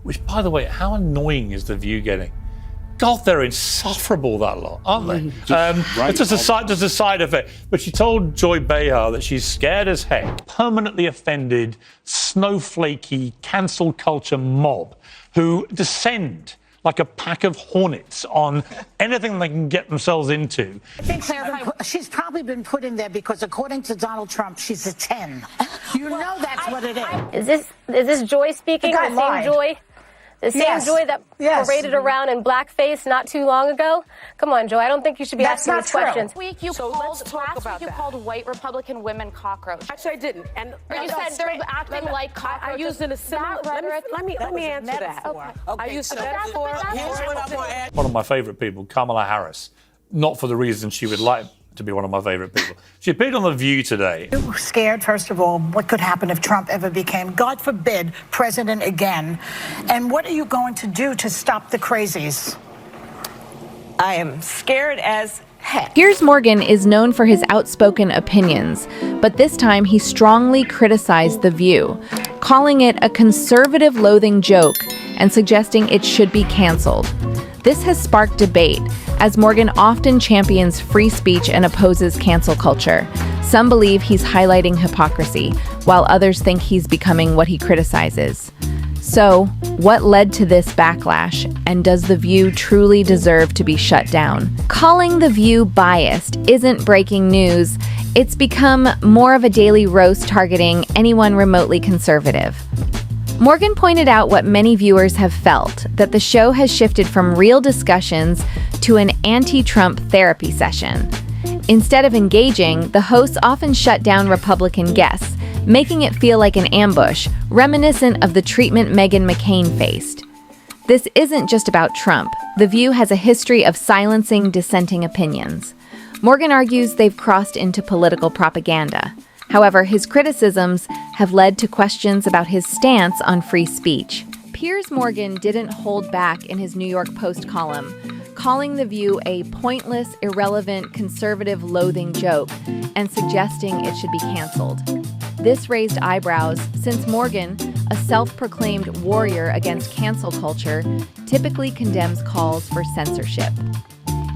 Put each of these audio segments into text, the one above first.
Which, by the way, how annoying is The View getting? God, they're insufferable, that lot, aren't they? Right. It's just a side effect. But she told Joy Behar that she's scared as heck, permanently offended, snowflakey, cancel culture mob who descend like a pack of hornets on anything they can get themselves into. I think she's probably been put in there because, according to Donald Trump, she's a 10. You know that's what it is. Is this Joy speaking? The same Joy? The same Joy that paraded around in blackface not too long ago? Come on, Joy, I don't think you should be asking these questions. Last week you called white Republican women cockroaches. Actually, I didn't. And you said they're acting like cockroaches. I used in a similar rhetoric. Let me answer that. Okay. I used a metaphor. One of my favourite people, Kamala Harris, not for the reason she would like to be one of my favourite people. She appeared on The View today. You were scared, first of all, what could happen if Trump ever became, God forbid, president again? And what are you going to do to stop the crazies? I am scared as heck. Piers Morgan is known for his outspoken opinions, but this time he strongly criticized The View, calling it a conservative loathing joke and suggesting it should be canceled. This has sparked debate, as Morgan often champions free speech and opposes cancel culture. Some believe he's highlighting hypocrisy, while others think he's becoming what he criticizes. So, what led to this backlash, and does The View truly deserve to be shut down? Calling The View biased isn't breaking news. It's become more of a daily roast targeting anyone remotely conservative. Morgan pointed out what many viewers have felt, that the show has shifted from real discussions to an anti-Trump therapy session. Instead of engaging, the hosts often shut down Republican guests, making it feel like an ambush, reminiscent of the treatment Meghan McCain faced. This isn't just about Trump. The View has a history of silencing dissenting opinions. Morgan argues they've crossed into political propaganda. However, his criticisms have led to questions about his stance on free speech. Piers Morgan didn't hold back in his New York Post column, calling The View a pointless, irrelevant, conservative loathing joke and suggesting it should be canceled. This raised eyebrows since Morgan, a self-proclaimed warrior against cancel culture, typically condemns calls for censorship.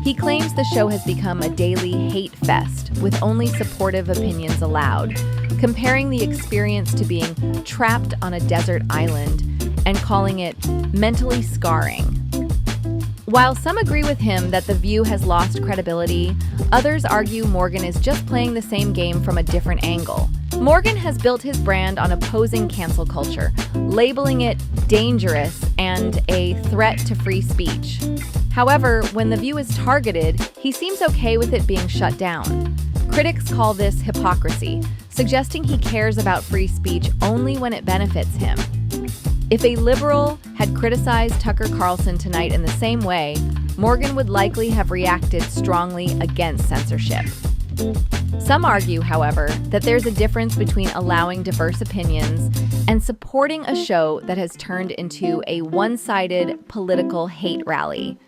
He claims the show has become a daily hate fest, with only supportive opinions allowed, comparing the experience to being trapped on a desert island and calling it mentally scarring. While some agree with him that The View has lost credibility, others argue Morgan is just playing the same game from a different angle. Morgan has built his brand on opposing cancel culture, labeling it dangerous and a threat to free speech. However, when The View is targeted, he seems okay with it being shut down. Critics call this hypocrisy, suggesting he cares about free speech only when it benefits him. If a liberal had criticized Tucker Carlson tonight in the same way, Morgan would likely have reacted strongly against censorship. Some argue, however, that there's a difference between allowing diverse opinions and supporting a show that has turned into a one-sided political hate rally.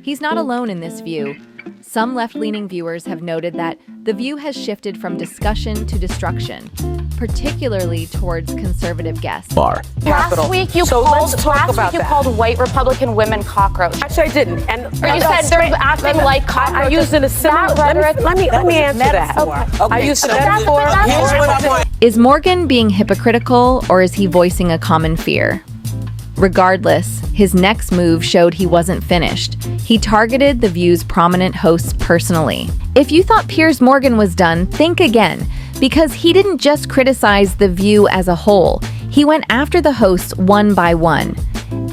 He's not alone in this view. Some left-leaning viewers have noted that The View has shifted from discussion to destruction, particularly towards conservative guests. Last week you called white Republican women cockroaches. Actually, I didn't. And you said they're acting like cockroaches. I used in a similar rhetoric. Let me answer that. Okay. I used a metaphor. Is Morgan being hypocritical, or is he voicing a common fear? Regardless, his next move showed he wasn't finished. He targeted The View's prominent hosts personally. If you thought Piers Morgan was done, think again, because he didn't just criticize The View as a whole. He went after the hosts one by one.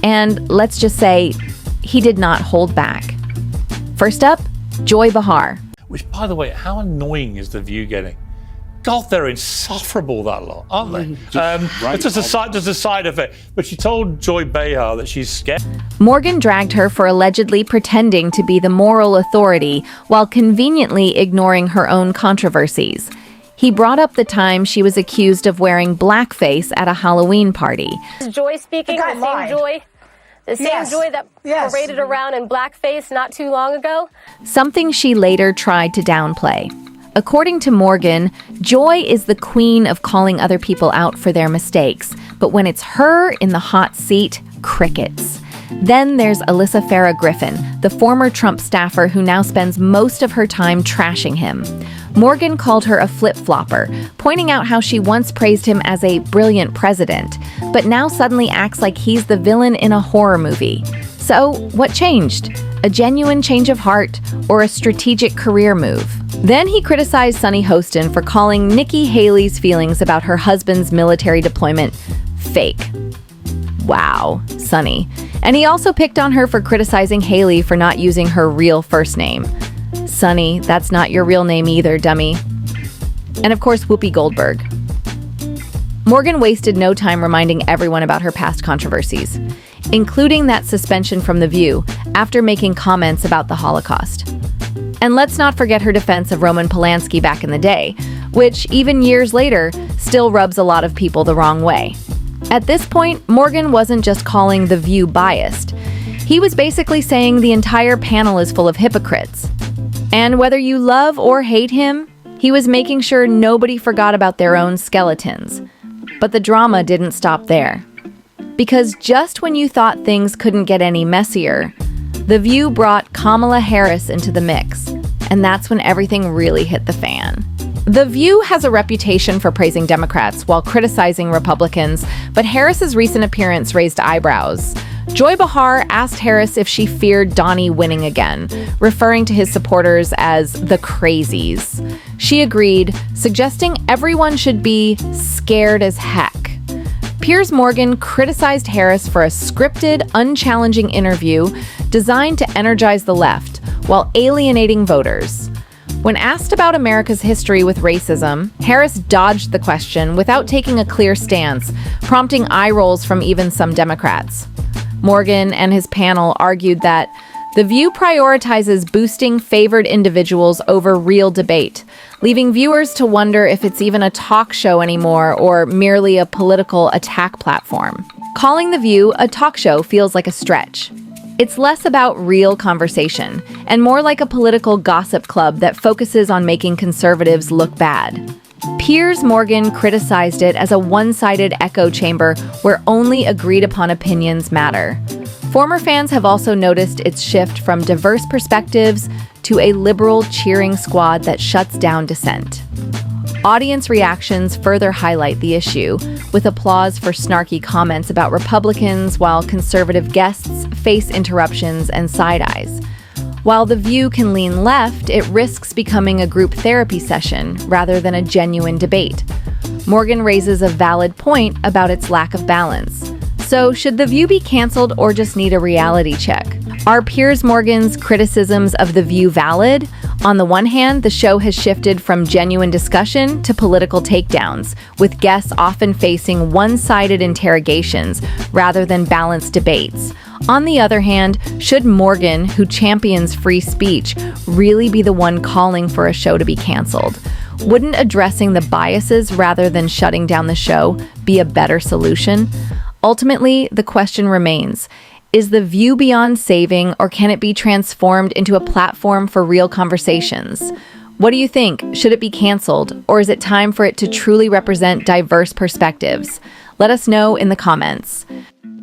And let's just say, he did not hold back. First up, Joy Behar. Which, by the way, how annoying is The View getting? God, they're insufferable, that lot, aren't they? It's just a side effect. But she told Joy Behar that she's scared. Morgan dragged her for allegedly pretending to be the moral authority while conveniently ignoring her own controversies. He brought up the time she was accused of wearing blackface at a Halloween party. Is Joy speaking? The same Joy? The same Joy that paraded around in blackface not too long ago? Something she later tried to downplay. According to Morgan, Joy is the queen of calling other people out for their mistakes, but when it's her in the hot seat, crickets. Then there's Alyssa Farah Griffin, the former Trump staffer who now spends most of her time trashing him. Morgan called her a flip-flopper, pointing out how she once praised him as a brilliant president, but now suddenly acts like he's the villain in a horror movie. So, what changed? A genuine change of heart or a strategic career move? Then he criticized Sunny Hostin for calling Nikki Haley's feelings about her husband's military deployment fake. Wow, Sunny. And he also picked on her for criticizing Haley for not using her real first name. Sunny, that's not your real name either, dummy. And of course, Whoopi Goldberg. Morgan wasted no time reminding everyone about her past controversies, including that suspension from The View after making comments about the Holocaust. And let's not forget her defense of Roman Polanski back in the day, which, even years later, still rubs a lot of people the wrong way. At this point, Morgan wasn't just calling The View biased. He was basically saying the entire panel is full of hypocrites. And whether you love or hate him, he was making sure nobody forgot about their own skeletons. But the drama didn't stop there. Because just when you thought things couldn't get any messier, The View brought Kamala Harris into the mix. And that's when everything really hit the fan. The View has a reputation for praising Democrats while criticizing Republicans, but Harris's recent appearance raised eyebrows. Joy Behar asked Harris if she feared Donnie winning again, referring to his supporters as the crazies. She agreed, suggesting everyone should be scared as heck. Piers Morgan criticized Harris for a scripted, unchallenging interview designed to energize the left while alienating voters. When asked about America's history with racism, Harris dodged the question without taking a clear stance, prompting eye rolls from even some Democrats. Morgan and his panel argued that The View prioritizes boosting favored individuals over real debate, leaving viewers to wonder if it's even a talk show anymore or merely a political attack platform. Calling The View a talk show feels like a stretch. It's less about real conversation and more like a political gossip club that focuses on making conservatives look bad. Piers Morgan criticized it as a one-sided echo chamber where only agreed-upon opinions matter. Former fans have also noticed its shift from diverse perspectives to a liberal cheering squad that shuts down dissent. Audience reactions further highlight the issue, with applause for snarky comments about Republicans while conservative guests face interruptions and side eyes. While The View can lean left, it risks becoming a group therapy session rather than a genuine debate. Morgan raises a valid point about its lack of balance. So, should The View be canceled or just need a reality check? Are Piers Morgan's criticisms of The View valid? On the one hand, the show has shifted from genuine discussion to political takedowns, with guests often facing one-sided interrogations rather than balanced debates. On the other hand, should Morgan, who champions free speech, really be the one calling for a show to be canceled? Wouldn't addressing the biases rather than shutting down the show be a better solution? Ultimately, the question remains, is The View beyond saving, or can it be transformed into a platform for real conversations? What do you think? Should it be canceled, or is it time for it to truly represent diverse perspectives? Let us know in the comments.